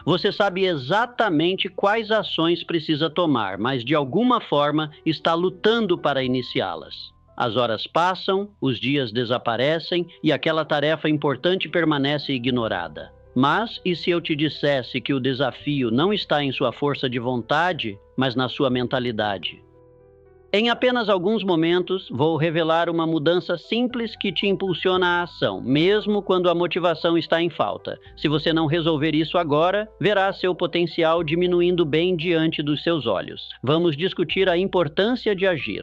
Você sabe exatamente quais ações precisa tomar, mas de alguma forma está lutando para iniciá-las. As horas passam, os dias desaparecem e aquela tarefa importante permanece ignorada. Mas e se eu te dissesse que o desafio não está em sua força de vontade, mas na sua mentalidade? Em apenas alguns momentos, vou revelar uma mudança simples que te impulsiona à ação, mesmo quando a motivação está em falta. Se você não resolver isso agora, verá seu potencial diminuindo bem diante dos seus olhos. Vamos discutir a importância de agir.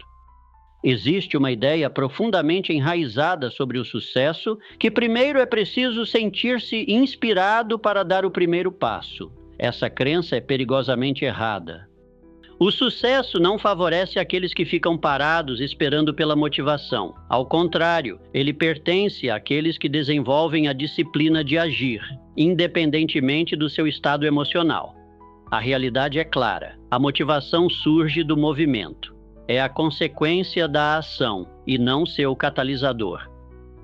Existe uma ideia profundamente enraizada sobre o sucesso, que primeiro é preciso sentir-se inspirado para dar o primeiro passo. Essa crença é perigosamente errada. O sucesso não favorece aqueles que ficam parados esperando pela motivação. Ao contrário, ele pertence àqueles que desenvolvem a disciplina de agir, independentemente do seu estado emocional. A realidade é clara: a motivação surge do movimento. É a consequência da ação e não seu catalisador.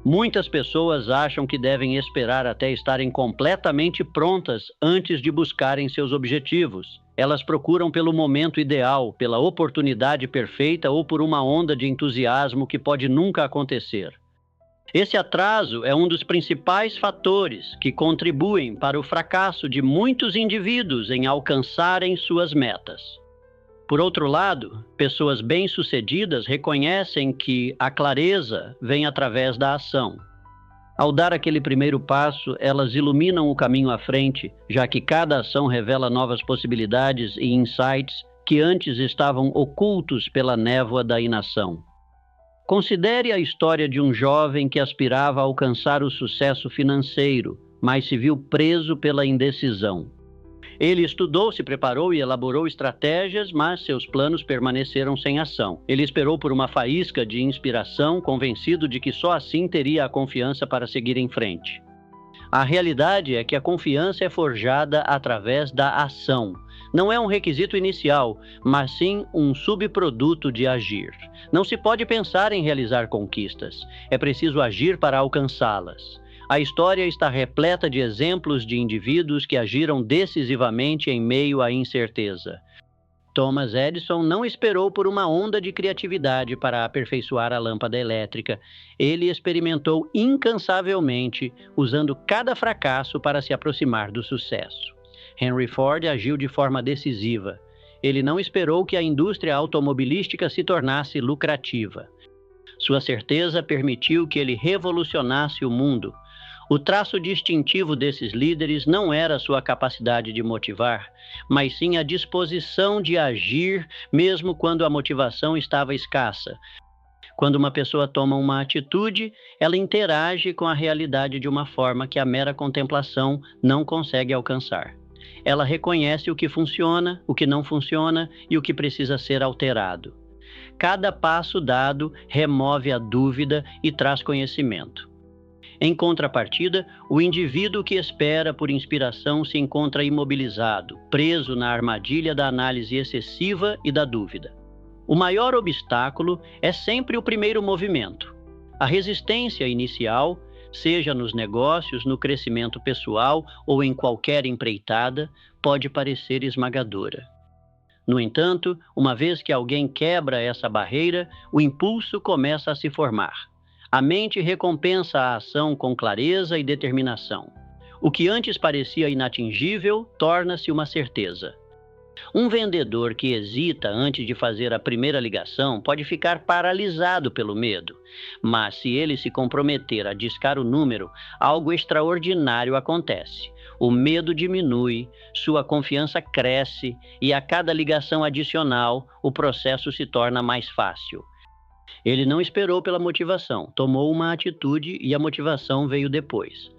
Muitas pessoas acham que devem esperar até estarem completamente prontas antes de buscarem seus objetivos. Elas procuram pelo momento ideal, pela oportunidade perfeita ou por uma onda de entusiasmo que pode nunca acontecer. Esse atraso é um dos principais fatores que contribuem para o fracasso de muitos indivíduos em alcançarem suas metas. Por outro lado, pessoas bem-sucedidas reconhecem que a clareza vem através da ação. Ao dar aquele primeiro passo, elas iluminam o caminho à frente, já que cada ação revela novas possibilidades e insights que antes estavam ocultos pela névoa da inação. Considere a história de um jovem que aspirava a alcançar o sucesso financeiro, mas se viu preso pela indecisão. Ele estudou, se preparou e elaborou estratégias, mas seus planos permaneceram sem ação. Ele esperou por uma faísca de inspiração, convencido de que só assim teria a confiança para seguir em frente. A realidade é que a confiança é forjada através da ação. Não é um requisito inicial, mas sim um subproduto de agir. Não se pode pensar em realizar conquistas. É preciso agir para alcançá-las. A história está repleta de exemplos de indivíduos que agiram decisivamente em meio à incerteza. Thomas Edison não esperou por uma onda de criatividade para aperfeiçoar a lâmpada elétrica. Ele experimentou incansavelmente, usando cada fracasso para se aproximar do sucesso. Henry Ford agiu de forma decisiva. Ele não esperou que a indústria automobilística se tornasse lucrativa. Sua certeza permitiu que ele revolucionasse o mundo. O traço distintivo desses líderes não era sua capacidade de motivar, mas sim a disposição de agir mesmo quando a motivação estava escassa. Quando uma pessoa toma uma atitude, ela interage com a realidade de uma forma que a mera contemplação não consegue alcançar. Ela reconhece o que funciona, o que não funciona e o que precisa ser alterado. Cada passo dado remove a dúvida e traz conhecimento. Em contrapartida, o indivíduo que espera por inspiração se encontra imobilizado, preso na armadilha da análise excessiva e da dúvida. O maior obstáculo é sempre o primeiro movimento. A resistência inicial, seja nos negócios, no crescimento pessoal ou em qualquer empreitada, pode parecer esmagadora. No entanto, uma vez que alguém quebra essa barreira, o impulso começa a se formar. A mente recompensa a ação com clareza e determinação. O que antes parecia inatingível torna-se uma certeza. Um vendedor que hesita antes de fazer a primeira ligação pode ficar paralisado pelo medo, mas se ele se comprometer a discar o número, algo extraordinário acontece. O medo diminui, sua confiança cresce e a cada ligação adicional, o processo se torna mais fácil. Ele não esperou pela motivação, tomou uma atitude e a motivação veio depois.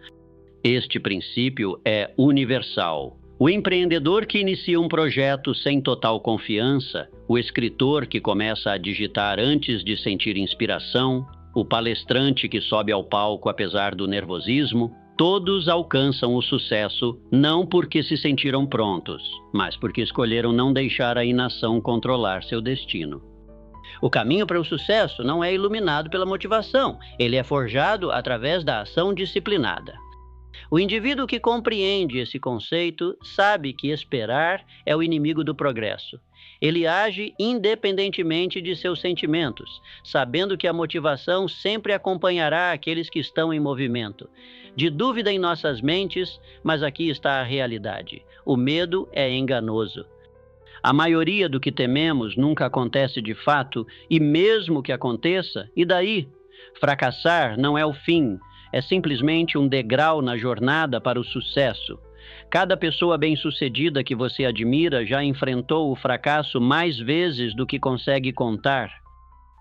Este princípio é universal. O empreendedor que inicia um projeto sem total confiança, o escritor que começa a digitar antes de sentir inspiração, o palestrante que sobe ao palco apesar do nervosismo, todos alcançam o sucesso não porque se sentiram prontos, mas porque escolheram não deixar a inação controlar seu destino. O caminho para o sucesso não é iluminado pela motivação, ele é forjado através da ação disciplinada. O indivíduo que compreende esse conceito sabe que esperar é o inimigo do progresso. Ele age independentemente de seus sentimentos, sabendo que a motivação sempre acompanhará aqueles que estão em movimento. De dúvida em nossas mentes, mas aqui está a realidade. O medo é enganoso. A maioria do que tememos nunca acontece de fato, e mesmo que aconteça, e daí? Fracassar não é o fim, é simplesmente um degrau na jornada para o sucesso. Cada pessoa bem-sucedida que você admira já enfrentou o fracasso mais vezes do que consegue contar.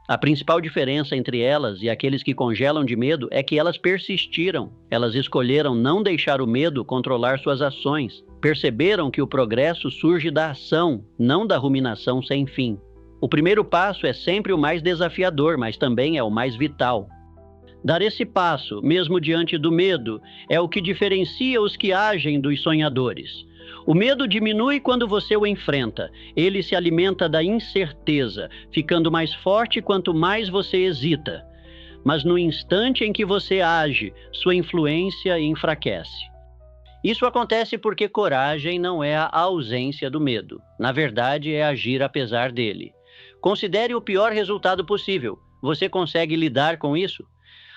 A principal diferença entre elas e aqueles que congelam de medo é que elas persistiram. Elas escolheram não deixar o medo controlar suas ações. Perceberam que o progresso surge da ação, não da ruminação sem fim. O primeiro passo é sempre o mais desafiador, mas também é o mais vital. Dar esse passo, mesmo diante do medo, é o que diferencia os que agem dos sonhadores. O medo diminui quando você o enfrenta. Ele se alimenta da incerteza, ficando mais forte quanto mais você hesita. Mas no instante em que você age, sua influência enfraquece. Isso acontece porque coragem não é a ausência do medo. Na verdade, é agir apesar dele. Considere o pior resultado possível. Você consegue lidar com isso?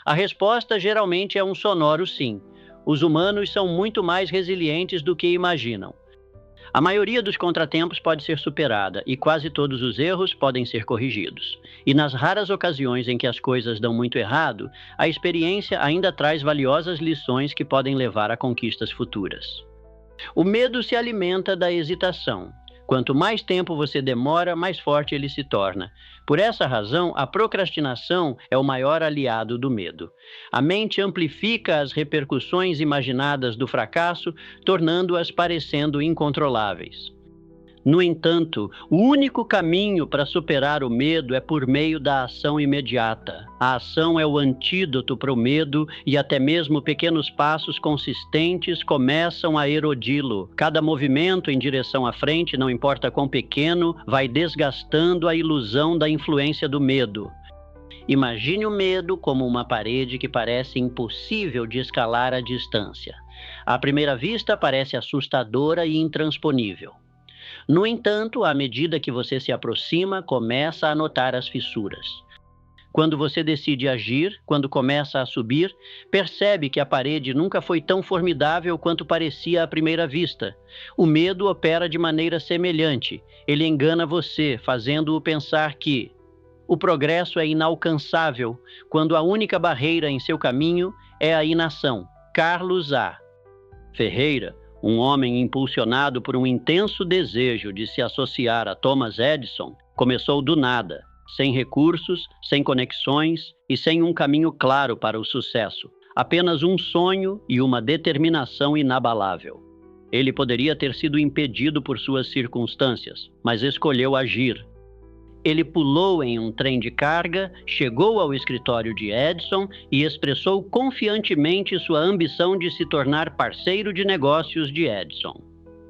A resposta geralmente é um sonoro sim. Os humanos são muito mais resilientes do que imaginam. A maioria dos contratempos pode ser superada e quase todos os erros podem ser corrigidos. E nas raras ocasiões em que as coisas dão muito errado, a experiência ainda traz valiosas lições que podem levar a conquistas futuras. O medo se alimenta da hesitação. Quanto mais tempo você demora, mais forte ele se torna. Por essa razão, a procrastinação é o maior aliado do medo. A mente amplifica as repercussões imaginadas do fracasso, tornando-as parecendo incontroláveis. No entanto, o único caminho para superar o medo é por meio da ação imediata. A ação é o antídoto para o medo e até mesmo pequenos passos consistentes começam a erodi-lo. Cada movimento em direção à frente, não importa quão pequeno, vai desgastando a ilusão da influência do medo. Imagine o medo como uma parede que parece impossível de escalar à distância. À primeira vista, parece assustadora e intransponível. No entanto, à medida que você se aproxima, começa a notar as fissuras. Quando você decide agir, quando começa a subir, percebe que a parede nunca foi tão formidável quanto parecia à primeira vista. O medo opera de maneira semelhante. Ele engana você, fazendo-o pensar que o progresso é inalcançável, quando a única barreira em seu caminho é a inação. Carlos A. Ferreira, um homem impulsionado por um intenso desejo de se associar a Thomas Edison, começou do nada, sem recursos, sem conexões e sem um caminho claro para o sucesso. Apenas um sonho e uma determinação inabalável. Ele poderia ter sido impedido por suas circunstâncias, mas escolheu agir. Ele pulou em um trem de carga, chegou ao escritório de Edison e expressou confiantemente sua ambição de se tornar parceiro de negócios de Edison.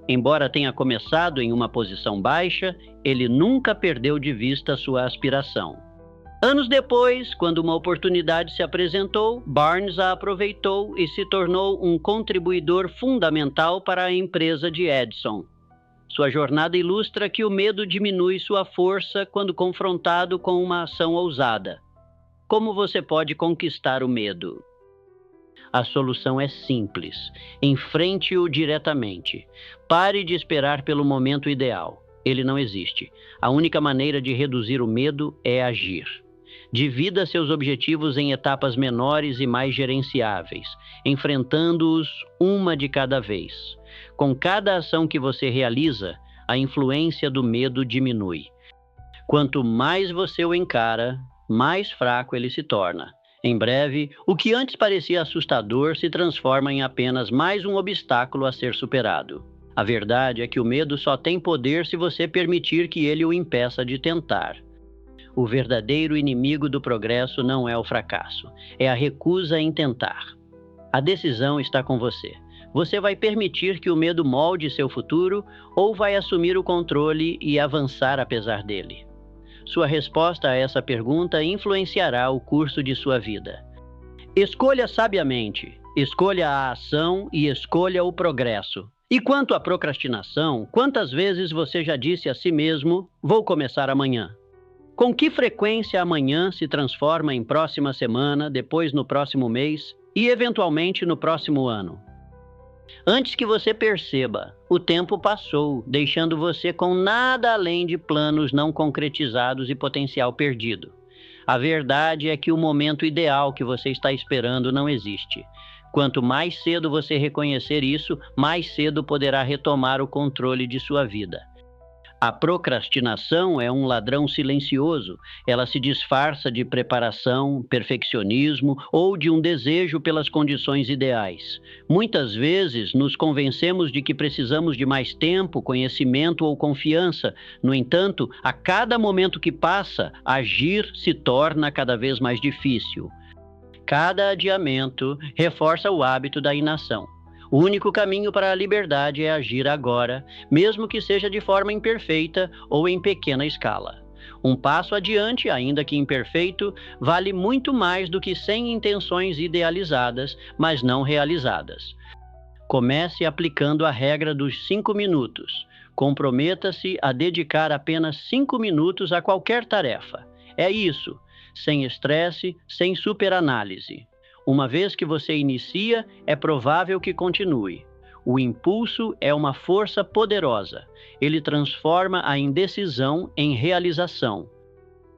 Embora tenha começado em uma posição baixa, ele nunca perdeu de vista sua aspiração. Anos depois, quando uma oportunidade se apresentou, Barnes a aproveitou e se tornou um contribuidor fundamental para a empresa de Edison. Sua jornada ilustra que o medo diminui sua força quando confrontado com uma ação ousada. Como você pode conquistar o medo? A solução é simples. Enfrente-o diretamente. Pare de esperar pelo momento ideal. Ele não existe. A única maneira de reduzir o medo é agir. Divida seus objetivos em etapas menores e mais gerenciáveis, enfrentando-os uma de cada vez. Com cada ação que você realiza, a influência do medo diminui. Quanto mais você o encara, mais fraco ele se torna. Em breve, o que antes parecia assustador se transforma em apenas mais um obstáculo a ser superado. A verdade é que o medo só tem poder se você permitir que ele o impeça de tentar. O verdadeiro inimigo do progresso não é o fracasso, é a recusa em tentar. A decisão está com você. Você vai permitir que o medo molde seu futuro ou vai assumir o controle e avançar apesar dele? Sua resposta a essa pergunta influenciará o curso de sua vida. Escolha sabiamente. Escolha a ação e escolha o progresso. E quanto à procrastinação, quantas vezes você já disse a si mesmo, vou começar amanhã? Com que frequência amanhã se transforma em próxima semana, depois no próximo mês e, eventualmente, no próximo ano? Antes que você perceba, o tempo passou, deixando você com nada além de planos não concretizados e potencial perdido. A verdade é que o momento ideal que você está esperando não existe. Quanto mais cedo você reconhecer isso, mais cedo poderá retomar o controle de sua vida. A procrastinação é um ladrão silencioso. Ela se disfarça de preparação, perfeccionismo ou de um desejo pelas condições ideais. Muitas vezes nos convencemos de que precisamos de mais tempo, conhecimento ou confiança. No entanto, a cada momento que passa, agir se torna cada vez mais difícil. Cada adiamento reforça o hábito da inação. O único caminho para a liberdade é agir agora, mesmo que seja de forma imperfeita ou em pequena escala. Um passo adiante, ainda que imperfeito, vale muito mais do que 100 intenções idealizadas, mas não realizadas. Comece aplicando a regra dos 5 minutos. Comprometa-se a dedicar apenas 5 minutos a qualquer tarefa. É isso, sem estresse, sem superanálise. Uma vez que você inicia, é provável que continue. O impulso é uma força poderosa. Ele transforma a indecisão em realização.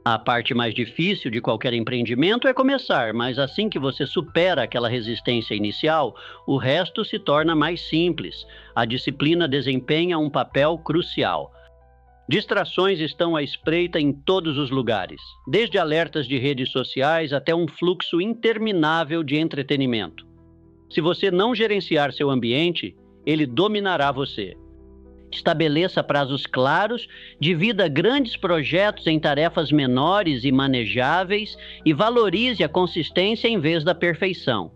A parte mais difícil de qualquer empreendimento é começar, mas assim que você supera aquela resistência inicial, o resto se torna mais simples. A disciplina desempenha um papel crucial. Distrações estão à espreita em todos os lugares, desde alertas de redes sociais até um fluxo interminável de entretenimento. Se você não gerenciar seu ambiente, ele dominará você. Estabeleça prazos claros, divida grandes projetos em tarefas menores e manejáveis e valorize a consistência em vez da perfeição.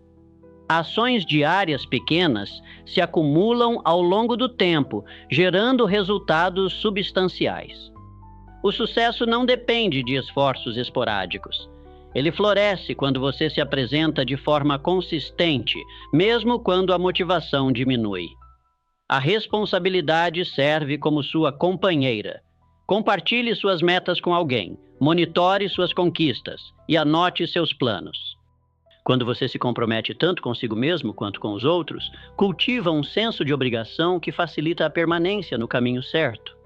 Ações diárias pequenas se acumulam ao longo do tempo, gerando resultados substanciais. O sucesso não depende de esforços esporádicos. Ele floresce quando você se apresenta de forma consistente, mesmo quando a motivação diminui. A responsabilidade serve como sua companheira. Compartilhe suas metas com alguém, monitore suas conquistas e anote seus planos. Quando você se compromete tanto consigo mesmo quanto com os outros, cultiva um senso de obrigação que facilita a permanência no caminho certo.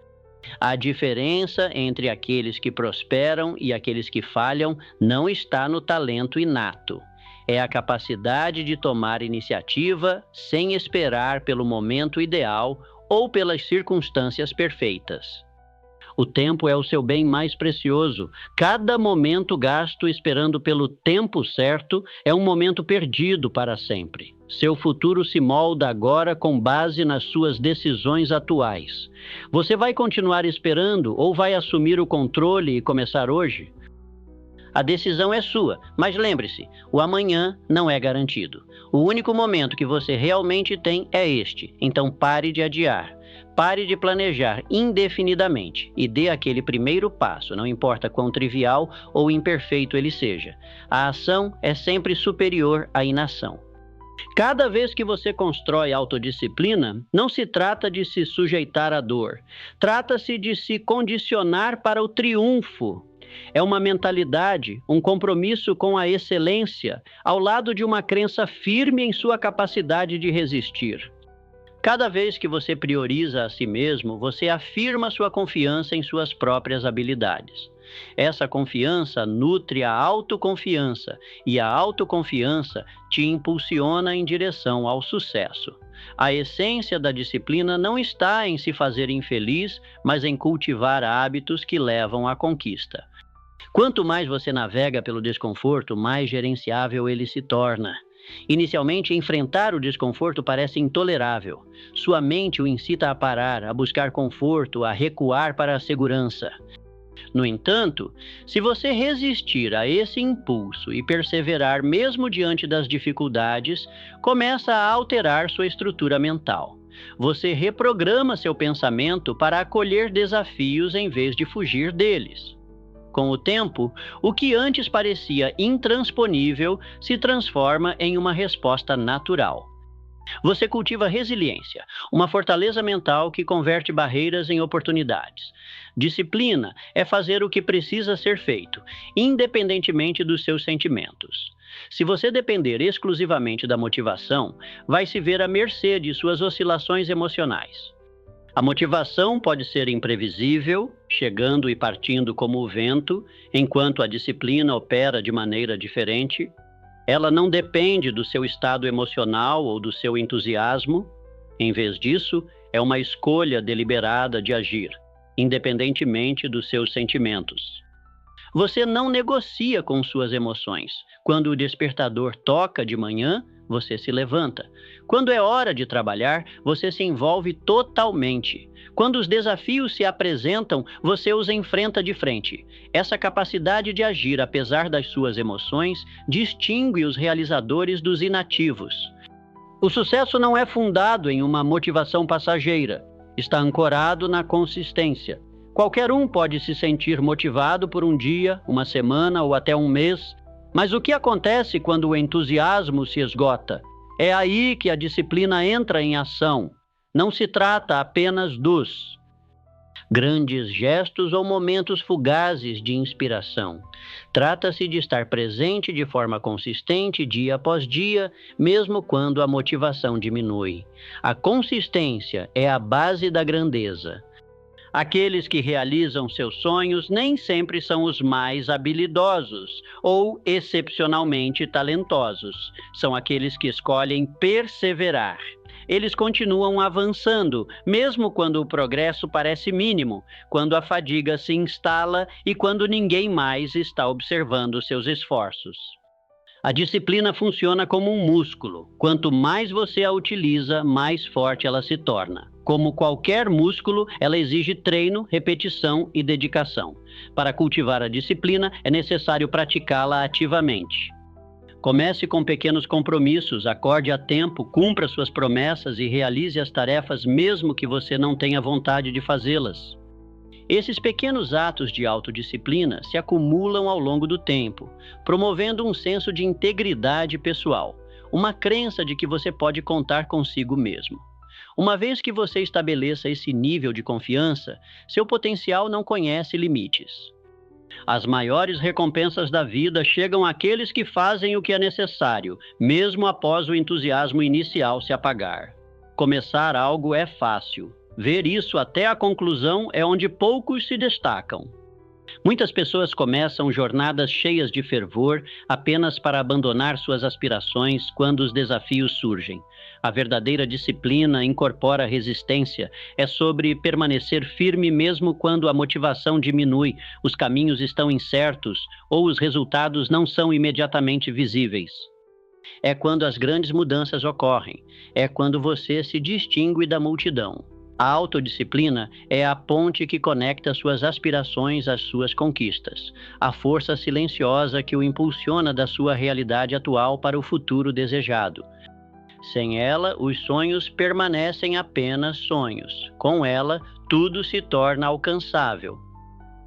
A diferença entre aqueles que prosperam e aqueles que falham não está no talento inato. É a capacidade de tomar iniciativa sem esperar pelo momento ideal ou pelas circunstâncias perfeitas. O tempo é o seu bem mais precioso. Cada momento gasto esperando pelo tempo certo é um momento perdido para sempre. Seu futuro se molda agora com base nas suas decisões atuais. Você vai continuar esperando ou vai assumir o controle e começar hoje? A decisão é sua, mas lembre-se, o amanhã não é garantido. O único momento que você realmente tem é este, então pare de adiar. Pare de planejar indefinidamente e dê aquele primeiro passo, não importa quão trivial ou imperfeito ele seja. A ação é sempre superior à inação. Cada vez que você constrói autodisciplina, não se trata de se sujeitar à dor. Trata-se de se condicionar para o triunfo. É uma mentalidade, um compromisso com a excelência, ao lado de uma crença firme em sua capacidade de resistir. Cada vez que você prioriza a si mesmo, você afirma sua confiança em suas próprias habilidades. Essa confiança nutre a autoconfiança e a autoconfiança te impulsiona em direção ao sucesso. A essência da disciplina não está em se fazer infeliz, mas em cultivar hábitos que levam à conquista. Quanto mais você navega pelo desconforto, mais gerenciável ele se torna. Inicialmente, enfrentar o desconforto parece intolerável. Sua mente o incita a parar, a buscar conforto, a recuar para a segurança. No entanto, se você resistir a esse impulso e perseverar mesmo diante das dificuldades, começa a alterar sua estrutura mental. Você reprograma seu pensamento para acolher desafios em vez de fugir deles. com o tempo, o que antes parecia intransponível se transforma em uma resposta natural. Você cultiva resiliência, uma fortaleza mental que converte barreiras em oportunidades. Disciplina é fazer o que precisa ser feito, independentemente dos seus sentimentos. Se você depender exclusivamente da motivação, vai se ver à mercê de suas oscilações emocionais. A motivação pode ser imprevisível, chegando e partindo como o vento, enquanto a disciplina opera de maneira diferente. Ela não depende do seu estado emocional ou do seu entusiasmo. Em vez disso, é uma escolha deliberada de agir, independentemente dos seus sentimentos. Você não negocia com suas emoções. Quando o despertador toca de manhã, você se levanta. Quando é hora de trabalhar, você se envolve totalmente. Quando os desafios se apresentam, você os enfrenta de frente. Essa capacidade de agir apesar das suas emoções distingue os realizadores dos inativos. O sucesso não é fundado em uma motivação passageira. Está ancorado na consistência. Qualquer um pode se sentir motivado por um dia, uma semana ou até um mês, mas o que acontece quando o entusiasmo se esgota? É aí que a disciplina entra em ação. Não se trata apenas dos grandes gestos ou momentos fugazes de inspiração. Trata-se de estar presente de forma consistente dia após dia, mesmo quando a motivação diminui. A consistência é a base da grandeza. Aqueles que realizam seus sonhos nem sempre são os mais habilidosos ou excepcionalmente talentosos. São aqueles que escolhem perseverar. Eles continuam avançando, mesmo quando o progresso parece mínimo, quando a fadiga se instala e quando ninguém mais está observando seus esforços. A disciplina funciona como um músculo. Quanto mais você a utiliza, mais forte ela se torna. Como qualquer músculo, ela exige treino, repetição e dedicação. Para cultivar a disciplina, é necessário praticá-la ativamente. Comece com pequenos compromissos, acorde a tempo, cumpra suas promessas e realize as tarefas mesmo que você não tenha vontade de fazê-las. Esses pequenos atos de autodisciplina se acumulam ao longo do tempo, promovendo um senso de integridade pessoal, uma crença de que você pode contar consigo mesmo. Uma vez que você estabeleça esse nível de confiança, seu potencial não conhece limites. As maiores recompensas da vida chegam àqueles que fazem o que é necessário, mesmo após o entusiasmo inicial se apagar. Começar algo é fácil. Ver isso até a conclusão é onde poucos se destacam. Muitas pessoas começam jornadas cheias de fervor apenas para abandonar suas aspirações quando os desafios surgem. A verdadeira disciplina incorpora resistência, é sobre permanecer firme mesmo quando a motivação diminui, os caminhos estão incertos ou os resultados não são imediatamente visíveis. É quando as grandes mudanças ocorrem, é quando você se distingue da multidão. A autodisciplina é a ponte que conecta suas aspirações às suas conquistas, a força silenciosa que o impulsiona da sua realidade atual para o futuro desejado. Sem ela, os sonhos permanecem apenas sonhos. Com ela, tudo se torna alcançável.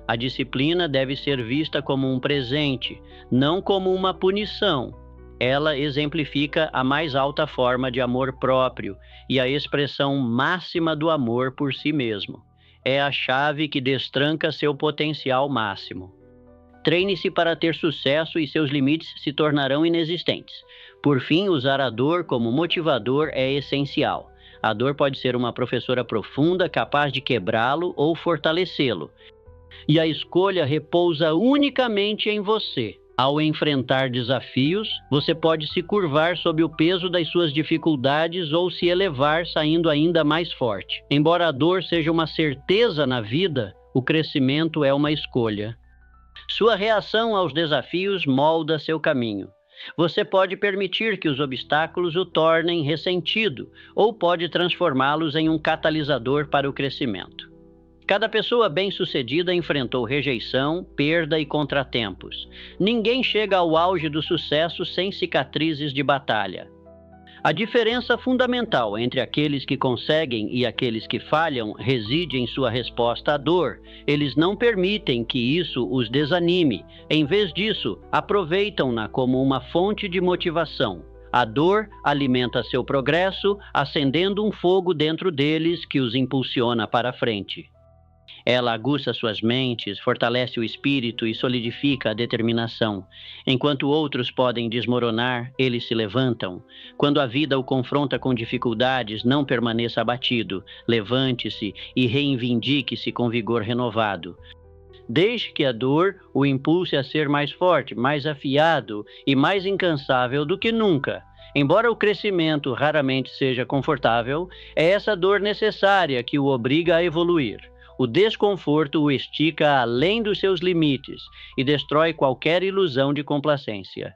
A disciplina deve ser vista como um presente, não como uma punição. Ela exemplifica a mais alta forma de amor próprio e a expressão máxima do amor por si mesmo. É a chave que destranca seu potencial máximo. Treine-se para ter sucesso e seus limites se tornarão inexistentes. Por fim, usar a dor como motivador é essencial. A dor pode ser uma professora profunda capaz de quebrá-lo ou fortalecê-lo. E a escolha repousa unicamente em você. Ao enfrentar desafios, você pode se curvar sob o peso das suas dificuldades ou se elevar saindo ainda mais forte. Embora a dor seja uma certeza na vida, o crescimento é uma escolha. Sua reação aos desafios molda seu caminho. Você pode permitir que os obstáculos o tornem ressentido ou pode transformá-los em um catalisador para o crescimento. Cada pessoa bem-sucedida enfrentou rejeição, perda e contratempos. Ninguém chega ao auge do sucesso sem cicatrizes de batalha. A diferença fundamental entre aqueles que conseguem e aqueles que falham reside em sua resposta à dor. Eles não permitem que isso os desanime. Em vez disso, aproveitam-na como uma fonte de motivação. A dor alimenta seu progresso, acendendo um fogo dentro deles que os impulsiona para a frente. Ela aguça suas mentes, fortalece o espírito e solidifica a determinação. Enquanto outros podem desmoronar, eles se levantam. Quando a vida o confronta com dificuldades, não permaneça abatido. Levante-se e reivindique-se com vigor renovado. Deixe que a dor o impulse a ser mais forte, mais afiado e mais incansável do que nunca. Embora o crescimento raramente seja confortável, é essa dor necessária que o obriga a evoluir. O desconforto o estica além dos seus limites e destrói qualquer ilusão de complacência.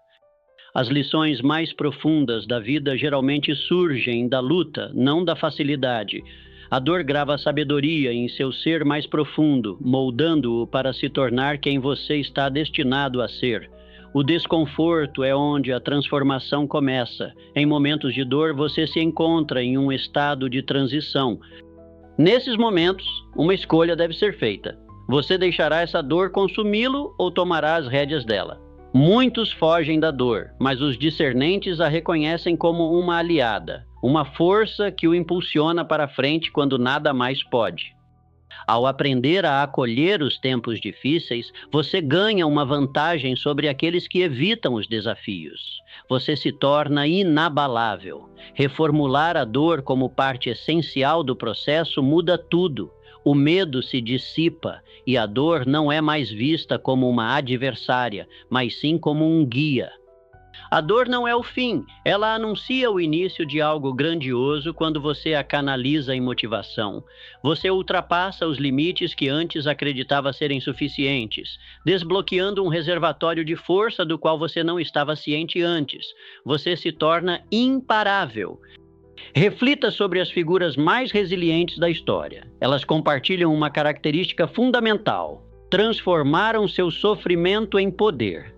As lições mais profundas da vida geralmente surgem da luta, não da facilidade. A dor grava sabedoria em seu ser mais profundo, moldando-o para se tornar quem você está destinado a ser. O desconforto é onde a transformação começa. Em momentos de dor, você se encontra em um estado de transição. Nesses momentos, uma escolha deve ser feita. Você deixará essa dor consumi-lo ou tomará as rédeas dela? Muitos fogem da dor, mas os discernentes a reconhecem como uma aliada, uma força que o impulsiona para frente quando nada mais pode. Ao aprender a acolher os tempos difíceis, você ganha uma vantagem sobre aqueles que evitam os desafios. Você se torna inabalável. Reformular a dor como parte essencial do processo muda tudo. O medo se dissipa e a dor não é mais vista como uma adversária, mas sim como um guia. A dor não é o fim, ela anuncia o início de algo grandioso quando você a canaliza em motivação. Você ultrapassa os limites que antes acreditava serem suficientes, desbloqueando um reservatório de força do qual você não estava ciente antes. Você se torna imparável. Reflita sobre as figuras mais resilientes da história. Elas compartilham uma característica fundamental: transformaram seu sofrimento em poder.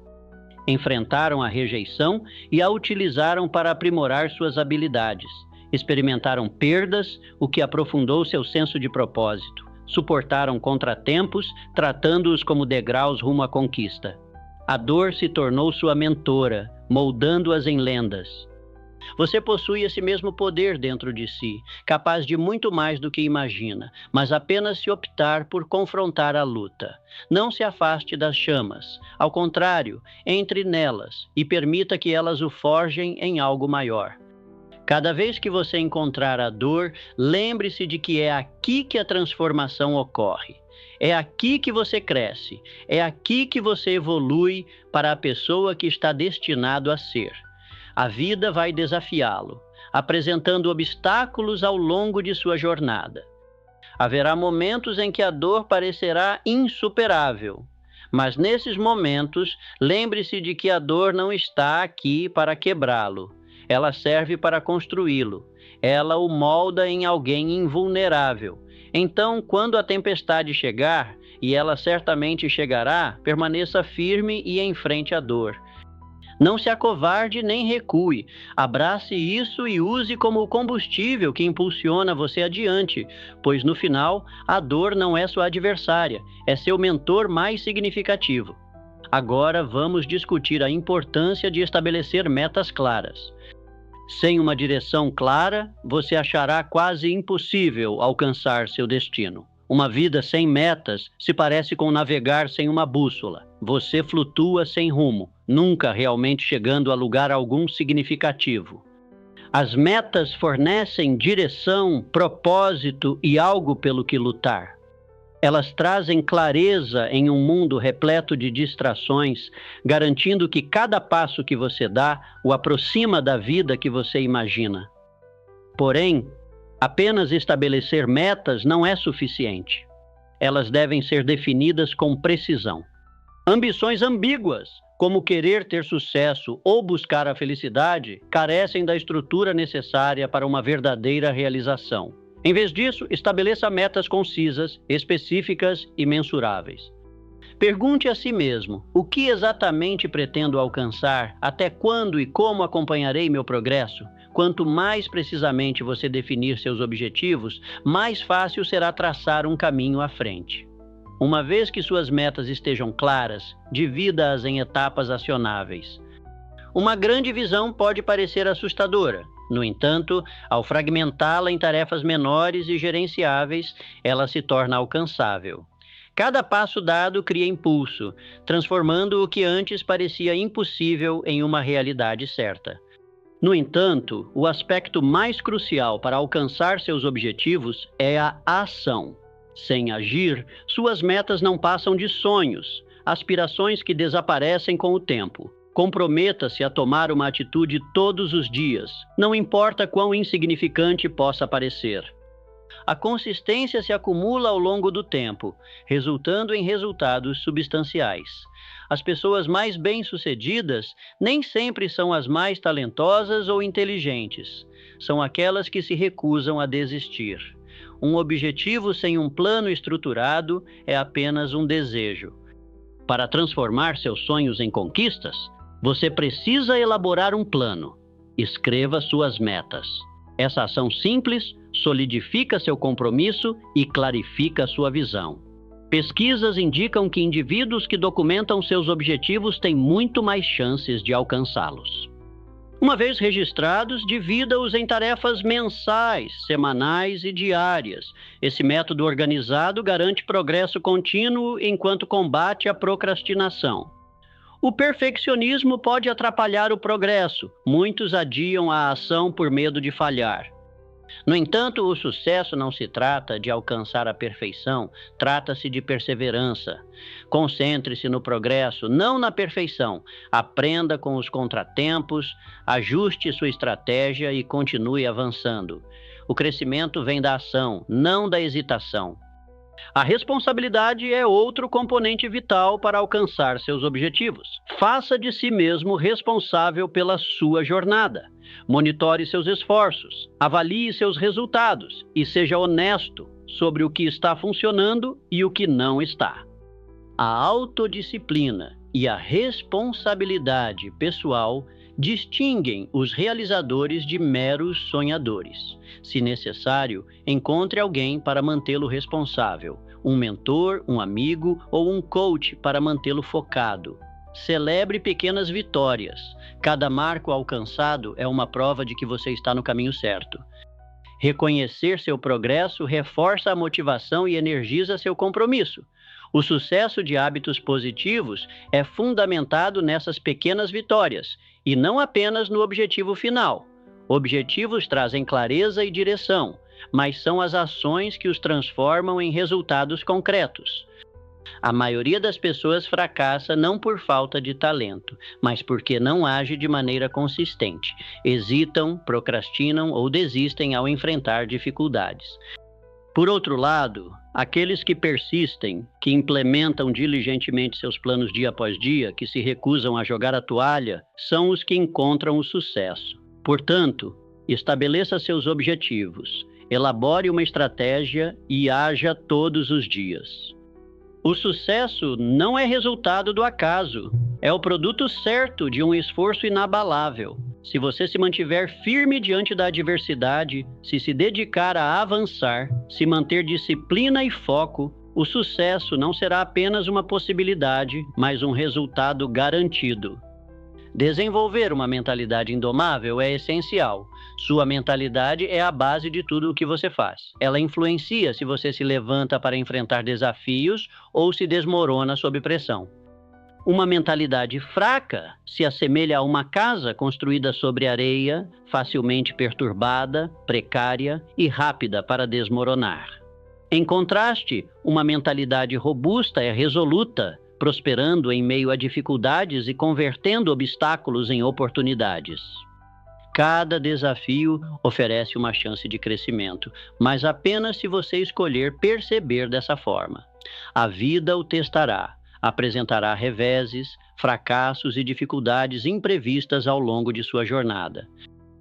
Enfrentaram a rejeição e a utilizaram para aprimorar suas habilidades. Experimentaram perdas, o que aprofundou seu senso de propósito. Suportaram contratempos, tratando-os como degraus rumo à conquista. A dor se tornou sua mentora, moldando-as em lendas. Você possui esse mesmo poder dentro de si, capaz de muito mais do que imagina, mas apenas se optar por confrontar a luta. Não se afaste das chamas. Ao contrário, entre nelas e permita que elas o forjem em algo maior. Cada vez que você encontrar a dor, lembre-se de que é aqui que a transformação ocorre. É aqui que você cresce. É aqui que você evolui para a pessoa que está destinado a ser. A vida vai desafiá-lo, apresentando obstáculos ao longo de sua jornada. Haverá momentos em que a dor parecerá insuperável, mas nesses momentos, lembre-se de que a dor não está aqui para quebrá-lo. Ela serve para construí-lo. Ela o molda em alguém invulnerável. Então, quando a tempestade chegar, e ela certamente chegará, permaneça firme e enfrente a dor. Não se acovarde nem recue. Abrace isso e use como combustível que impulsiona você adiante, pois no final, a dor não é sua adversária, é seu mentor mais significativo. Agora vamos discutir a importância de estabelecer metas claras. Sem uma direção clara, você achará quase impossível alcançar seu destino. Uma vida sem metas se parece com navegar sem uma bússola. Você flutua sem rumo, nunca realmente chegando a lugar algum significativo. As metas fornecem direção, propósito e algo pelo que lutar. Elas trazem clareza em um mundo repleto de distrações, garantindo que cada passo que você dá o aproxima da vida que você imagina. Porém, apenas estabelecer metas não é suficiente. Elas devem ser definidas com precisão. Ambições ambíguas, como querer ter sucesso ou buscar a felicidade, carecem da estrutura necessária para uma verdadeira realização. Em vez disso, estabeleça metas concisas, específicas e mensuráveis. Pergunte a si mesmo: o que exatamente pretendo alcançar? Até quando e como acompanharei meu progresso? Quanto mais precisamente você definir seus objetivos, mais fácil será traçar um caminho à frente. Uma vez que suas metas estejam claras, divida-as em etapas acionáveis. Uma grande visão pode parecer assustadora. No entanto, ao fragmentá-la em tarefas menores e gerenciáveis, ela se torna alcançável. Cada passo dado cria impulso, transformando o que antes parecia impossível em uma realidade certa. No entanto, o aspecto mais crucial para alcançar seus objetivos é a ação. Sem agir, suas metas não passam de sonhos, aspirações que desaparecem com o tempo. Comprometa-se a tomar uma atitude todos os dias, não importa quão insignificante possa parecer. A consistência se acumula ao longo do tempo, resultando em resultados substanciais. As pessoas mais bem-sucedidas nem sempre são as mais talentosas ou inteligentes. São aquelas que se recusam a desistir. Um objetivo sem um plano estruturado é apenas um desejo. Para transformar seus sonhos em conquistas, você precisa elaborar um plano. Escreva suas metas. Essa ação simples solidifica seu compromisso e clarifica sua visão. Pesquisas indicam que indivíduos que documentam seus objetivos têm muito mais chances de alcançá-los. Uma vez registrados, divida-os em tarefas mensais, semanais e diárias. Esse método organizado garante progresso contínuo enquanto combate a procrastinação. O perfeccionismo pode atrapalhar o progresso. Muitos adiam a ação por medo de falhar. No entanto, o sucesso não se trata de alcançar a perfeição, trata-se de perseverança. Concentre-se no progresso, não na perfeição. Aprenda com os contratempos, ajuste sua estratégia e continue avançando. O crescimento vem da ação, não da hesitação. A responsabilidade é outro componente vital para alcançar seus objetivos. Faça de si mesmo responsável pela sua jornada. Monitore seus esforços, avalie seus resultados e seja honesto sobre o que está funcionando e o que não está. A autodisciplina e a responsabilidade pessoal distinguem os realizadores de meros sonhadores. Se necessário, encontre alguém para mantê-lo responsável, um mentor, um amigo ou um coach para mantê-lo focado. Celebre pequenas vitórias. Cada marco alcançado é uma prova de que você está no caminho certo. Reconhecer seu progresso reforça a motivação e energiza seu compromisso. O sucesso de hábitos positivos é fundamentado nessas pequenas vitórias, e não apenas no objetivo final. Objetivos trazem clareza e direção, mas são as ações que os transformam em resultados concretos. A maioria das pessoas fracassa não por falta de talento, mas porque não age de maneira consistente. Hesitam, procrastinam ou desistem ao enfrentar dificuldades. Por outro lado, aqueles que persistem, que implementam diligentemente seus planos dia após dia, que se recusam a jogar a toalha, são os que encontram o sucesso. Portanto, estabeleça seus objetivos, elabore uma estratégia e haja todos os dias. O sucesso não é resultado do acaso, é o produto certo de um esforço inabalável. Se você se mantiver firme diante da adversidade, se dedicar a avançar, se manter disciplina e foco, o sucesso não será apenas uma possibilidade, mas um resultado garantido. Desenvolver uma mentalidade indomável é essencial. Sua mentalidade é a base de tudo o que você faz. Ela influencia se você se levanta para enfrentar desafios ou se desmorona sob pressão. Uma mentalidade fraca se assemelha a uma casa construída sobre areia, facilmente perturbada, precária e rápida para desmoronar. Em contraste, uma mentalidade robusta é resoluta, prosperando em meio a dificuldades e convertendo obstáculos em oportunidades. Cada desafio oferece uma chance de crescimento, mas apenas se você escolher perceber dessa forma. A vida o testará, apresentará reveses, fracassos e dificuldades imprevistas ao longo de sua jornada.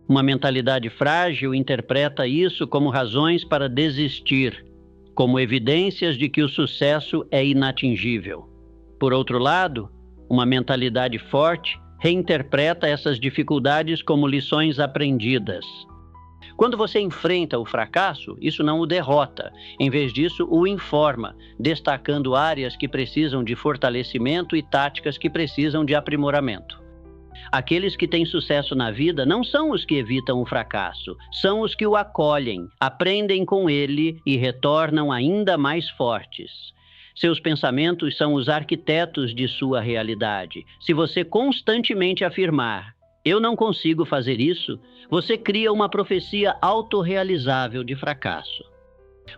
Uma mentalidade frágil interpreta isso como razões para desistir, como evidências de que o sucesso é inatingível. Por outro lado, uma mentalidade forte reinterpreta essas dificuldades como lições aprendidas. Quando você enfrenta o fracasso, isso não o derrota. Em vez disso, o informa, destacando áreas que precisam de fortalecimento e táticas que precisam de aprimoramento. Aqueles que têm sucesso na vida não são os que evitam o fracasso, são os que o acolhem, aprendem com ele e retornam ainda mais fortes. Seus pensamentos são os arquitetos de sua realidade. Se você constantemente afirmar, eu não consigo fazer isso, você cria uma profecia autorrealizável de fracasso.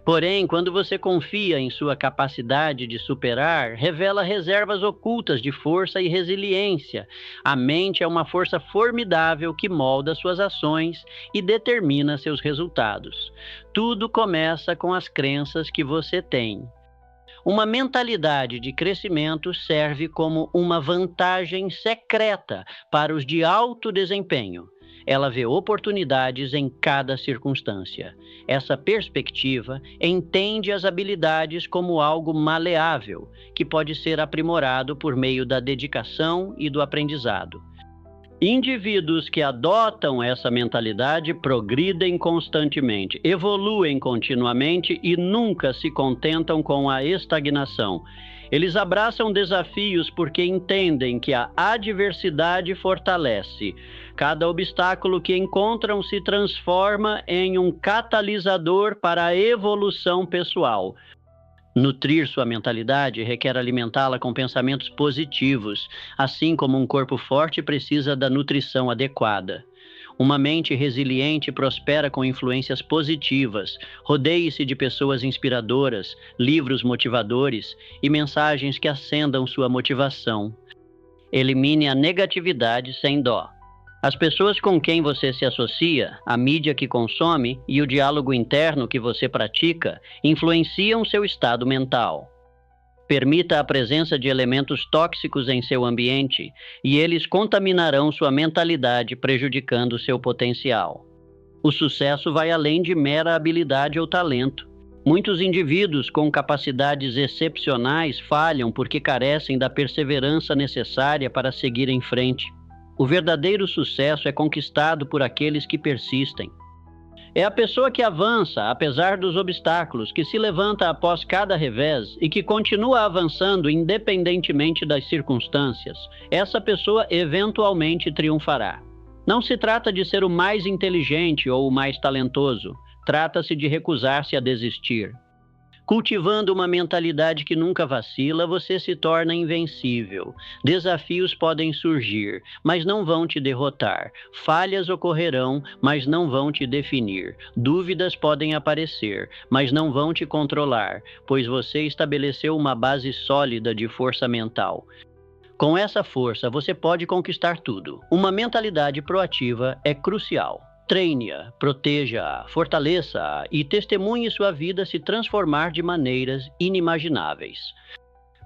Porém, quando você confia em sua capacidade de superar, revela reservas ocultas de força e resiliência. A mente é uma força formidável que molda suas ações e determina seus resultados. Tudo começa com as crenças que você tem. Uma mentalidade de crescimento serve como uma vantagem secreta para os de alto desempenho. Ela vê oportunidades em cada circunstância. Essa perspectiva entende as habilidades como algo maleável, que pode ser aprimorado por meio da dedicação e do aprendizado. Indivíduos que adotam essa mentalidade progridem constantemente, evoluem continuamente e nunca se contentam com a estagnação. Eles abraçam desafios porque entendem que a adversidade fortalece. Cada obstáculo que encontram se transforma em um catalisador para a evolução pessoal. Nutrir sua mentalidade requer alimentá-la com pensamentos positivos, assim como um corpo forte precisa da nutrição adequada. Uma mente resiliente prospera com influências positivas. Rodeie-se de pessoas inspiradoras, livros motivadores e mensagens que acendam sua motivação. Elimine a negatividade sem dó. As pessoas com quem você se associa, a mídia que consome e o diálogo interno que você pratica influenciam seu estado mental. Permita a presença de elementos tóxicos em seu ambiente e eles contaminarão sua mentalidade, prejudicando seu potencial. O sucesso vai além de mera habilidade ou talento. Muitos indivíduos com capacidades excepcionais falham porque carecem da perseverança necessária para seguir em frente. O verdadeiro sucesso é conquistado por aqueles que persistem. É a pessoa que avança, apesar dos obstáculos, que se levanta após cada revés e que continua avançando independentemente das circunstâncias. Essa pessoa eventualmente triunfará. Não se trata de ser o mais inteligente ou o mais talentoso. Trata-se de recusar-se a desistir. Cultivando uma mentalidade que nunca vacila, você se torna invencível. Desafios podem surgir, mas não vão te derrotar. Falhas ocorrerão, mas não vão te definir. Dúvidas podem aparecer, mas não vão te controlar, pois você estabeleceu uma base sólida de força mental. Com essa força, você pode conquistar tudo. Uma mentalidade proativa é crucial. Treine-a, proteja-a, fortaleça-a e testemunhe sua vida se transformar de maneiras inimagináveis.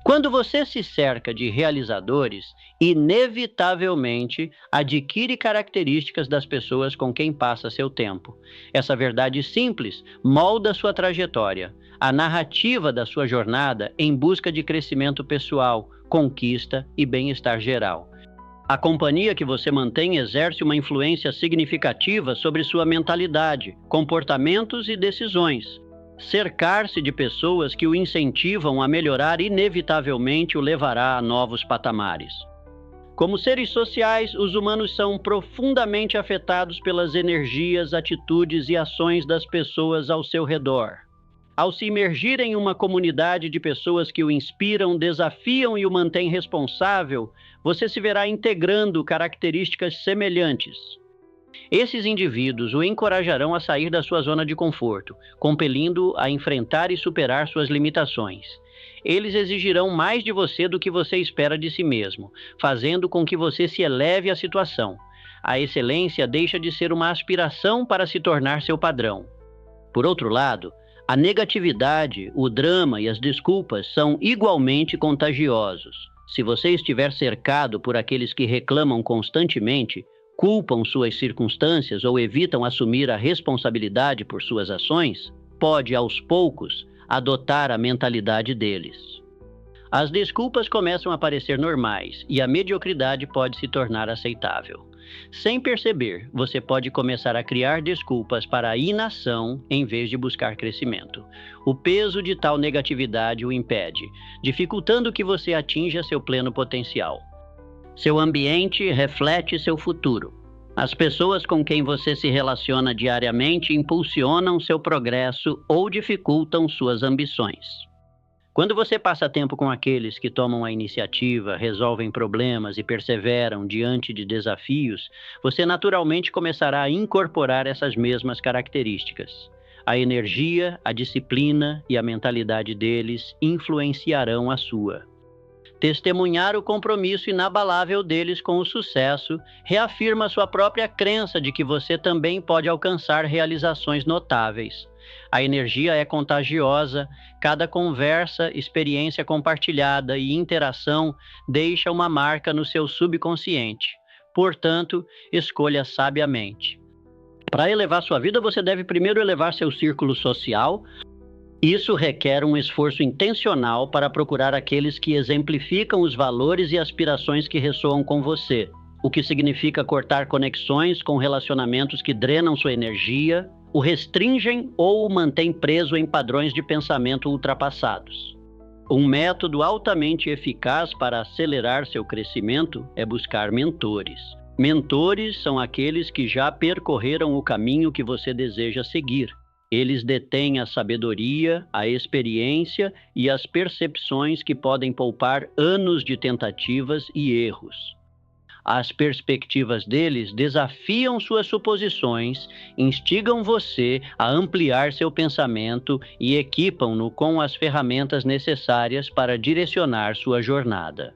Quando você se cerca de realizadores, inevitavelmente adquire características das pessoas com quem passa seu tempo. Essa verdade simples molda sua trajetória, a narrativa da sua jornada em busca de crescimento pessoal, conquista e bem-estar geral. A companhia que você mantém exerce uma influência significativa sobre sua mentalidade, comportamentos e decisões. Cercar-se de pessoas que o incentivam a melhorar inevitavelmente o levará a novos patamares. Como seres sociais, os humanos são profundamente afetados pelas energias, atitudes e ações das pessoas ao seu redor. Ao se imergir em uma comunidade de pessoas que o inspiram, desafiam e o mantêm responsável, você se verá integrando características semelhantes. Esses indivíduos o encorajarão a sair da sua zona de conforto, compelindo-o a enfrentar e superar suas limitações. Eles exigirão mais de você do que você espera de si mesmo, fazendo com que você se eleve à situação. A excelência deixa de ser uma aspiração para se tornar seu padrão. Por outro lado, a negatividade, o drama e as desculpas são igualmente contagiosos. Se você estiver cercado por aqueles que reclamam constantemente, culpam suas circunstâncias ou evitam assumir a responsabilidade por suas ações, pode, aos poucos, adotar a mentalidade deles. As desculpas começam a parecer normais e a mediocridade pode se tornar aceitável. Sem perceber, você pode começar a criar desculpas para a inação em vez de buscar crescimento. O peso de tal negatividade o impede, dificultando que você atinja seu pleno potencial. Seu ambiente reflete seu futuro. As pessoas com quem você se relaciona diariamente impulsionam seu progresso ou dificultam suas ambições. Quando você passa tempo com aqueles que tomam a iniciativa, resolvem problemas e perseveram diante de desafios, você naturalmente começará a incorporar essas mesmas características. A energia, a disciplina e a mentalidade deles influenciarão a sua. Testemunhar o compromisso inabalável deles com o sucesso reafirma sua própria crença de que você também pode alcançar realizações notáveis. A energia é contagiosa, cada conversa, experiência compartilhada e interação deixa uma marca no seu subconsciente. Portanto, escolha sabiamente. Para elevar sua vida, você deve primeiro elevar seu círculo social. Isso requer um esforço intencional para procurar aqueles que exemplificam os valores e aspirações que ressoam com você, o que significa cortar conexões com relacionamentos que drenam sua energia, o restringem ou o mantêm preso em padrões de pensamento ultrapassados. Um método altamente eficaz para acelerar seu crescimento é buscar mentores. Mentores são aqueles que já percorreram o caminho que você deseja seguir. Eles detêm a sabedoria, a experiência e as percepções que podem poupar anos de tentativas e erros. As perspectivas deles desafiam suas suposições, instigam você a ampliar seu pensamento e equipam-no com as ferramentas necessárias para direcionar sua jornada.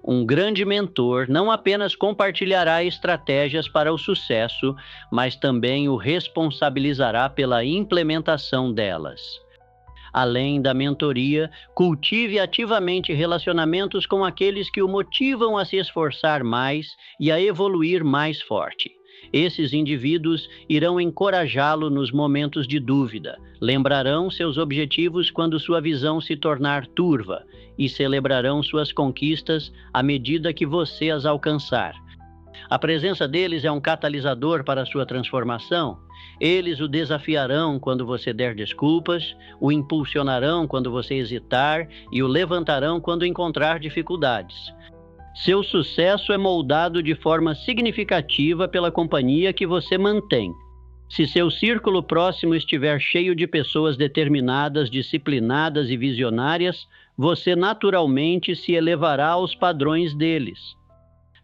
Um grande mentor não apenas compartilhará estratégias para o sucesso, mas também o responsabilizará pela implementação delas. Além da mentoria, cultive ativamente relacionamentos com aqueles que o motivam a se esforçar mais e a evoluir mais forte. Esses indivíduos irão encorajá-lo nos momentos de dúvida, lembrarão seus objetivos quando sua visão se tornar turva e celebrarão suas conquistas à medida que você as alcançar. A presença deles é um catalisador para a sua transformação. Eles o desafiarão quando você der desculpas, o impulsionarão quando você hesitar e o levantarão quando encontrar dificuldades. Seu sucesso é moldado de forma significativa pela companhia que você mantém. Se seu círculo próximo estiver cheio de pessoas determinadas, disciplinadas e visionárias, você naturalmente se elevará aos padrões deles.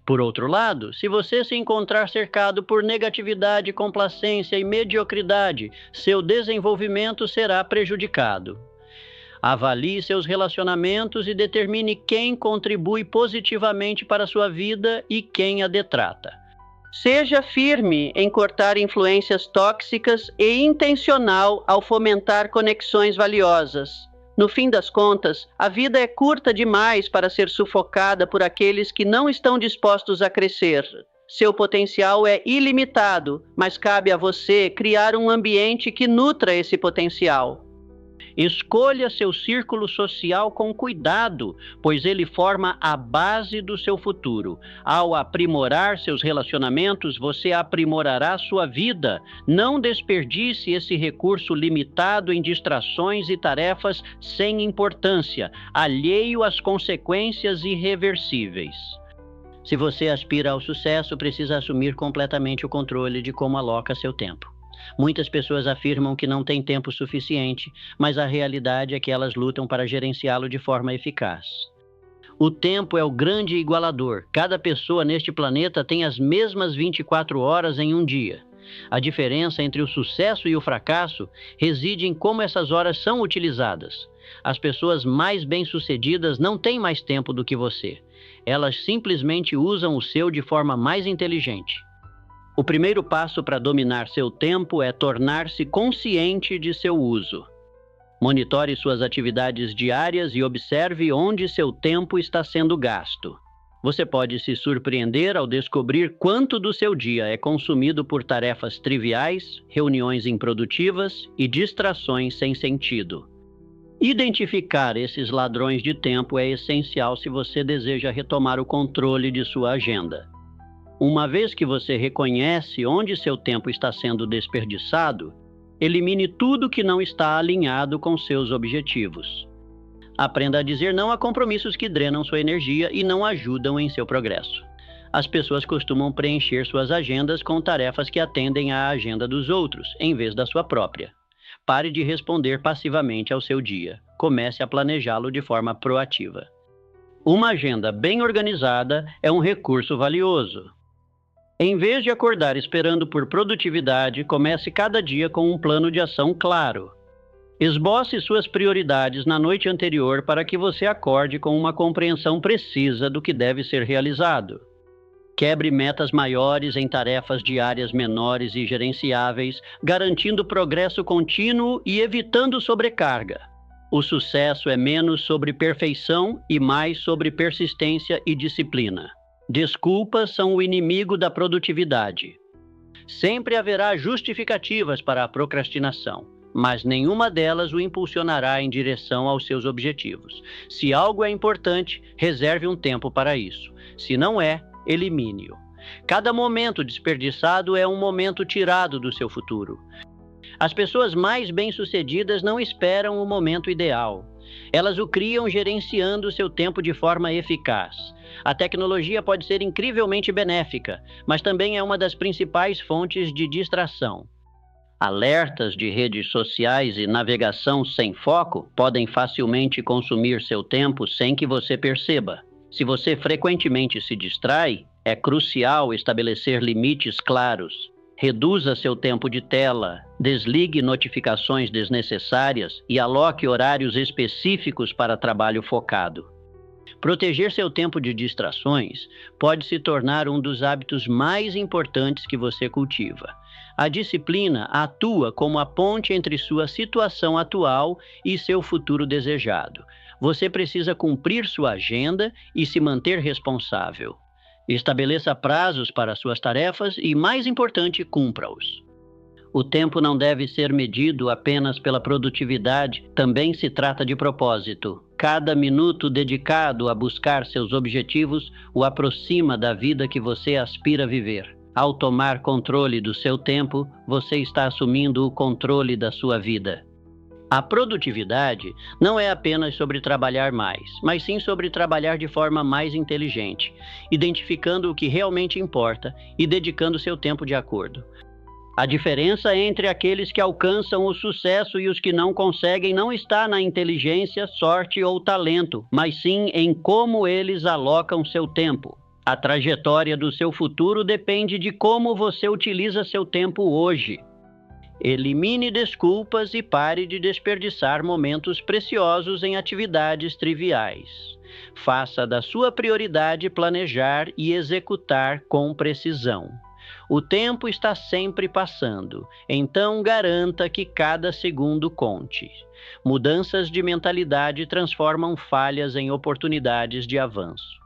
Por outro lado, se você se encontrar cercado por negatividade, complacência e mediocridade, seu desenvolvimento será prejudicado. Avalie seus relacionamentos e determine quem contribui positivamente para a sua vida e quem a detrata. Seja firme em cortar influências tóxicas e intencional ao fomentar conexões valiosas. No fim das contas, a vida é curta demais para ser sufocada por aqueles que não estão dispostos a crescer. Seu potencial é ilimitado, mas cabe a você criar um ambiente que nutra esse potencial. Escolha seu círculo social com cuidado, pois ele forma a base do seu futuro. Ao aprimorar seus relacionamentos, você aprimorará sua vida. Não desperdice esse recurso limitado em distrações e tarefas sem importância, alheio às consequências irreversíveis. Se você aspira ao sucesso, precisa assumir completamente o controle de como aloca seu tempo. Muitas pessoas afirmam que não têm tempo suficiente, mas a realidade é que elas lutam para gerenciá-lo de forma eficaz. O tempo é o grande igualador. Cada pessoa neste planeta tem as mesmas 24 horas em um dia. A diferença entre o sucesso e o fracasso reside em como essas horas são utilizadas. As pessoas mais bem-sucedidas não têm mais tempo do que você. Elas simplesmente usam o seu de forma mais inteligente. O primeiro passo para dominar seu tempo é tornar-se consciente de seu uso. Monitore suas atividades diárias e observe onde seu tempo está sendo gasto. Você pode se surpreender ao descobrir quanto do seu dia é consumido por tarefas triviais, reuniões improdutivas e distrações sem sentido. Identificar esses ladrões de tempo é essencial se você deseja retomar o controle de sua agenda. Uma vez que você reconhece onde seu tempo está sendo desperdiçado, elimine tudo que não está alinhado com seus objetivos. Aprenda a dizer não a compromissos que drenam sua energia e não ajudam em seu progresso. As pessoas costumam preencher suas agendas com tarefas que atendem à agenda dos outros, em vez da sua própria. Pare de responder passivamente ao seu dia. Comece a planejá-lo de forma proativa. Uma agenda bem organizada é um recurso valioso. Em vez de acordar esperando por produtividade, comece cada dia com um plano de ação claro. Esboce suas prioridades na noite anterior para que você acorde com uma compreensão precisa do que deve ser realizado. Quebre metas maiores em tarefas diárias menores e gerenciáveis, garantindo progresso contínuo e evitando sobrecarga. O sucesso é menos sobre perfeição e mais sobre persistência e disciplina. Desculpas são o inimigo da produtividade. Sempre haverá justificativas para a procrastinação, mas nenhuma delas o impulsionará em direção aos seus objetivos. Se algo é importante, reserve um tempo para isso. Se não é, elimine-o. Cada momento desperdiçado é um momento tirado do seu futuro. As pessoas mais bem-sucedidas não esperam o momento ideal. Elas o criam gerenciando seu tempo de forma eficaz. A tecnologia pode ser incrivelmente benéfica, mas também é uma das principais fontes de distração. Alertas de redes sociais e navegação sem foco podem facilmente consumir seu tempo sem que você perceba. Se você frequentemente se distrai, é crucial estabelecer limites claros. Reduza seu tempo de tela, desligue notificações desnecessárias e aloque horários específicos para trabalho focado. Proteger seu tempo de distrações pode se tornar um dos hábitos mais importantes que você cultiva. A disciplina atua como a ponte entre sua situação atual e seu futuro desejado. Você precisa cumprir sua agenda e se manter responsável. Estabeleça prazos para suas tarefas e, mais importante, cumpra-os. O tempo não deve ser medido apenas pela produtividade, também se trata de propósito. Cada minuto dedicado a buscar seus objetivos o aproxima da vida que você aspira a viver. Ao tomar controle do seu tempo, você está assumindo o controle da sua vida. A produtividade não é apenas sobre trabalhar mais, mas sim sobre trabalhar de forma mais inteligente, identificando o que realmente importa e dedicando seu tempo de acordo. A diferença entre aqueles que alcançam o sucesso e os que não conseguem não está na inteligência, sorte ou talento, mas sim em como eles alocam seu tempo. A trajetória do seu futuro depende de como você utiliza seu tempo hoje. Elimine desculpas e pare de desperdiçar momentos preciosos em atividades triviais. Faça da sua prioridade planejar e executar com precisão. O tempo está sempre passando, então garanta que cada segundo conte. Mudanças de mentalidade transformam falhas em oportunidades de avanço.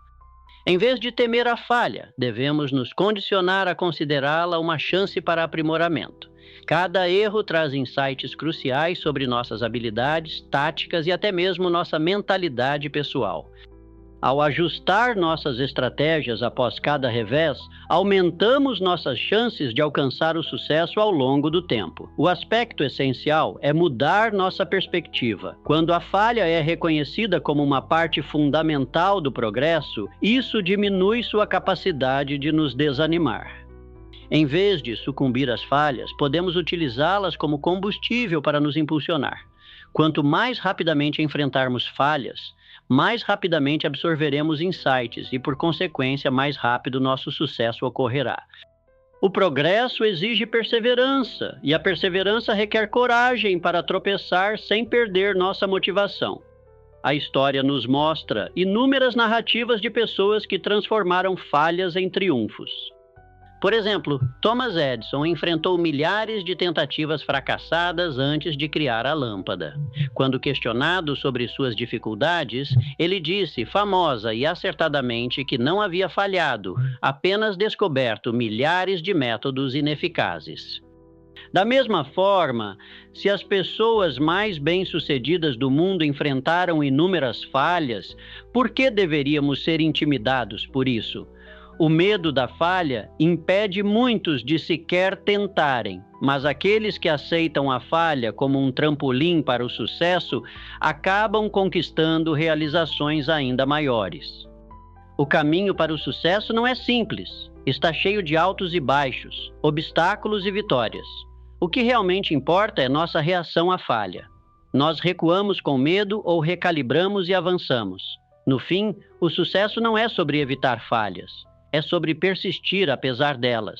Em vez de temer a falha, devemos nos condicionar a considerá-la uma chance para aprimoramento. Cada erro traz insights cruciais sobre nossas habilidades, táticas e até mesmo nossa mentalidade pessoal. Ao ajustar nossas estratégias após cada revés, aumentamos nossas chances de alcançar o sucesso ao longo do tempo. O aspecto essencial é mudar nossa perspectiva. Quando a falha é reconhecida como uma parte fundamental do progresso, isso diminui sua capacidade de nos desanimar. Em vez de sucumbir às falhas, podemos utilizá-las como combustível para nos impulsionar. Quanto mais rapidamente enfrentarmos falhas, mais rapidamente absorveremos insights e, por consequência, mais rápido nosso sucesso ocorrerá. O progresso exige perseverança, e a perseverança requer coragem para tropeçar sem perder nossa motivação. A história nos mostra inúmeras narrativas de pessoas que transformaram falhas em triunfos. Por exemplo, Thomas Edison enfrentou milhares de tentativas fracassadas antes de criar a lâmpada. Quando questionado sobre suas dificuldades, ele disse, famosa e acertadamente, que não havia falhado, apenas descoberto milhares de métodos ineficazes. Da mesma forma, se as pessoas mais bem-sucedidas do mundo enfrentaram inúmeras falhas, por que deveríamos ser intimidados por isso? O medo da falha impede muitos de sequer tentarem, mas aqueles que aceitam a falha como um trampolim para o sucesso acabam conquistando realizações ainda maiores. O caminho para o sucesso não é simples, está cheio de altos e baixos, obstáculos e vitórias. O que realmente importa é nossa reação à falha. Nós recuamos com medo ou recalibramos e avançamos. No fim, o sucesso não é sobre evitar falhas, é sobre persistir apesar delas.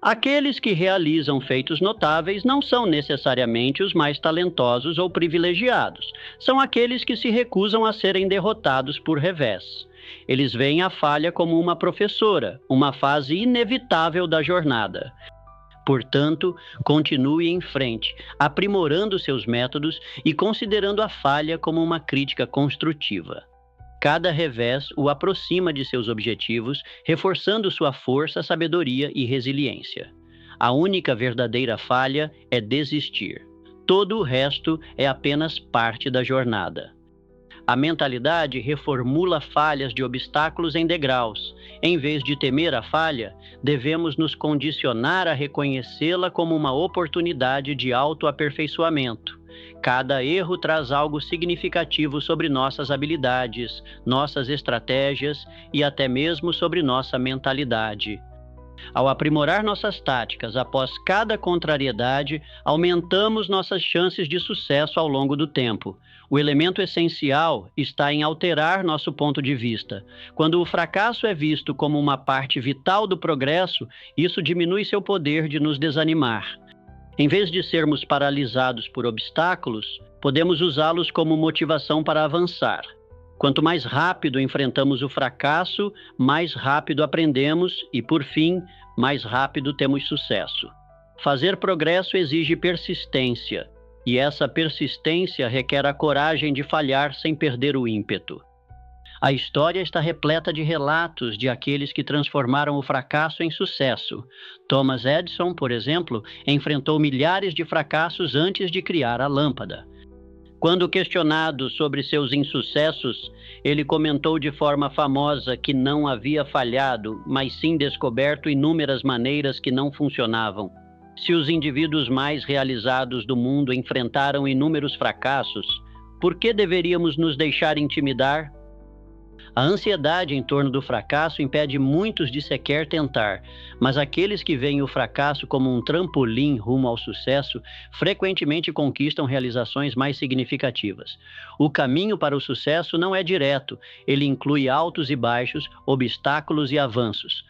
Aqueles que realizam feitos notáveis não são necessariamente os mais talentosos ou privilegiados. São aqueles que se recusam a serem derrotados por revés. Eles veem a falha como uma professora, uma fase inevitável da jornada. Portanto, continue em frente, aprimorando seus métodos e considerando a falha como uma crítica construtiva. Cada revés o aproxima de seus objetivos, reforçando sua força, sabedoria e resiliência. A única verdadeira falha é desistir. Todo o resto é apenas parte da jornada. A mentalidade reformula falhas de obstáculos em degraus. Em vez de temer a falha, devemos nos condicionar a reconhecê-la como uma oportunidade de autoaperfeiçoamento. Cada erro traz algo significativo sobre nossas habilidades, nossas estratégias e até mesmo sobre nossa mentalidade. Ao aprimorar nossas táticas após cada contrariedade, aumentamos nossas chances de sucesso ao longo do tempo. O elemento essencial está em alterar nosso ponto de vista. Quando o fracasso é visto como uma parte vital do progresso, isso diminui seu poder de nos desanimar. Em vez de sermos paralisados por obstáculos, podemos usá-los como motivação para avançar. Quanto mais rápido enfrentamos o fracasso, mais rápido aprendemos e, por fim, mais rápido temos sucesso. Fazer progresso exige persistência, e essa persistência requer a coragem de falhar sem perder o ímpeto. A história está repleta de relatos de aqueles que transformaram o fracasso em sucesso. Thomas Edison, por exemplo, enfrentou milhares de fracassos antes de criar a lâmpada. Quando questionado sobre seus insucessos, ele comentou de forma famosa que não havia falhado, mas sim descoberto inúmeras maneiras que não funcionavam. Se os indivíduos mais realizados do mundo enfrentaram inúmeros fracassos, por que deveríamos nos deixar intimidar? A ansiedade em torno do fracasso impede muitos de sequer tentar, mas aqueles que veem o fracasso como um trampolim rumo ao sucesso frequentemente conquistam realizações mais significativas. O caminho para o sucesso não é direto, ele inclui altos e baixos, obstáculos e avanços.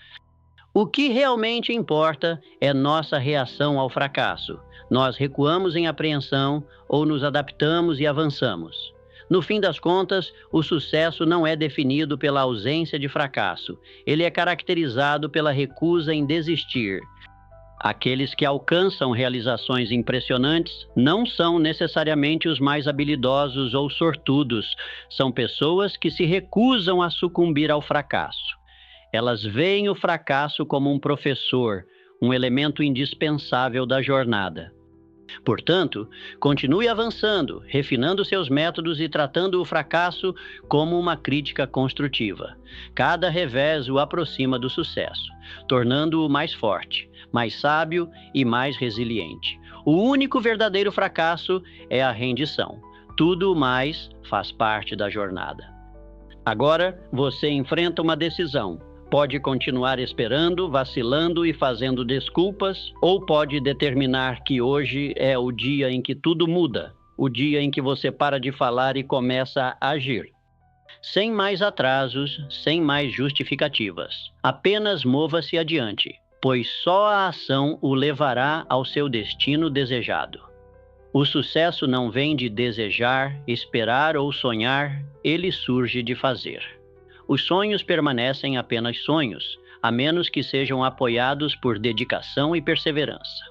O que realmente importa é nossa reação ao fracasso. Nós recuamos em apreensão ou nos adaptamos e avançamos. No fim das contas, o sucesso não é definido pela ausência de fracasso. Ele é caracterizado pela recusa em desistir. Aqueles que alcançam realizações impressionantes não são necessariamente os mais habilidosos ou sortudos. São pessoas que se recusam a sucumbir ao fracasso. Elas veem o fracasso como um professor, um elemento indispensável da jornada. Portanto, continue avançando, refinando seus métodos e tratando o fracasso como uma crítica construtiva. Cada revés o aproxima do sucesso, tornando-o mais forte, mais sábio e mais resiliente. O único verdadeiro fracasso é a rendição. Tudo o mais faz parte da jornada. Agora, você enfrenta uma decisão. Pode continuar esperando, vacilando e fazendo desculpas, ou pode determinar que hoje é o dia em que tudo muda, o dia em que você para de falar e começa a agir. Sem mais atrasos, sem mais justificativas. Apenas mova-se adiante, pois só a ação o levará ao seu destino desejado. O sucesso não vem de desejar, esperar ou sonhar, ele surge de fazer. Os sonhos permanecem apenas sonhos, a menos que sejam apoiados por dedicação e perseverança.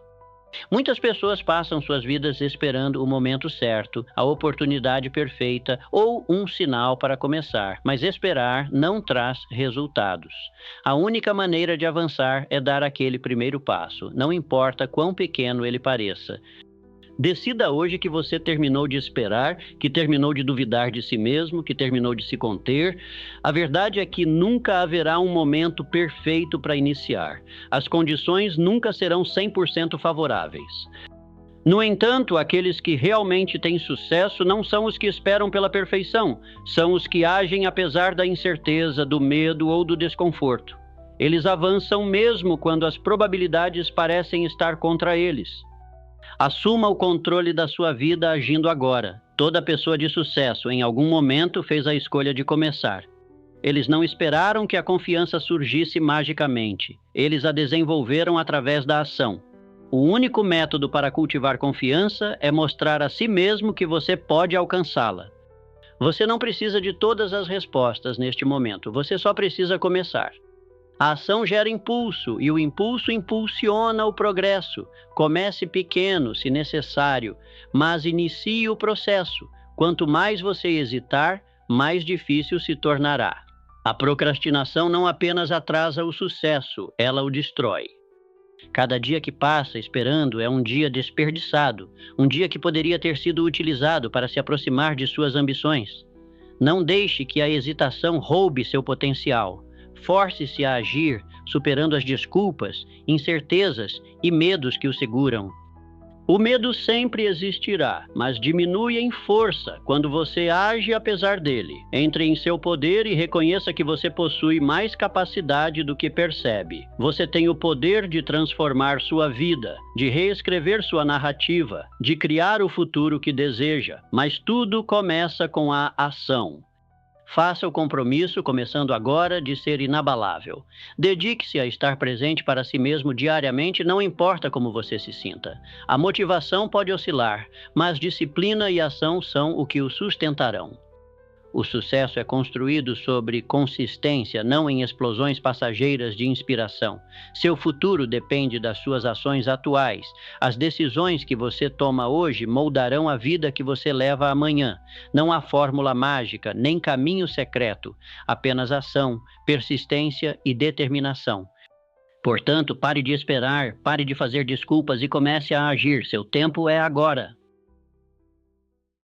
Muitas pessoas passam suas vidas esperando o momento certo, a oportunidade perfeita ou um sinal para começar, mas esperar não traz resultados. A única maneira de avançar é dar aquele primeiro passo, não importa quão pequeno ele pareça. Decida hoje que você terminou de esperar, que terminou de duvidar de si mesmo, que terminou de se conter. A verdade é que nunca haverá um momento perfeito para iniciar. As condições nunca serão 100% favoráveis. No entanto, aqueles que realmente têm sucesso não são os que esperam pela perfeição, são os que agem apesar da incerteza, do medo ou do desconforto. Eles avançam mesmo quando as probabilidades parecem estar contra eles. Assuma o controle da sua vida agindo agora. Toda pessoa de sucesso, em algum momento, fez a escolha de começar. Eles não esperaram que a confiança surgisse magicamente. Eles a desenvolveram através da ação. O único método para cultivar confiança é mostrar a si mesmo que você pode alcançá-la. Você não precisa de todas as respostas neste momento, você só precisa começar. A ação gera impulso e o impulso impulsiona o progresso. Comece pequeno, se necessário, mas inicie o processo. Quanto mais você hesitar, mais difícil se tornará. A procrastinação não apenas atrasa o sucesso, ela o destrói. Cada dia que passa esperando é um dia desperdiçado, um dia que poderia ter sido utilizado para se aproximar de suas ambições. Não deixe que a hesitação roube seu potencial. Force-se a agir, superando as desculpas, incertezas e medos que o seguram. O medo sempre existirá, mas diminui em força quando você age apesar dele. Entre em seu poder e reconheça que você possui mais capacidade do que percebe. Você tem o poder de transformar sua vida, de reescrever sua narrativa, de criar o futuro que deseja, mas tudo começa com a ação. Faça o compromisso, começando agora, de ser inabalável. Dedique-se a estar presente para si mesmo diariamente, não importa como você se sinta. A motivação pode oscilar, mas disciplina e ação são o que o sustentarão. O sucesso é construído sobre consistência, não em explosões passageiras de inspiração. Seu futuro depende das suas ações atuais. As decisões que você toma hoje moldarão a vida que você leva amanhã. Não há fórmula mágica, nem caminho secreto. Apenas ação, persistência e determinação. Portanto, pare de esperar, pare de fazer desculpas e comece a agir. Seu tempo é agora.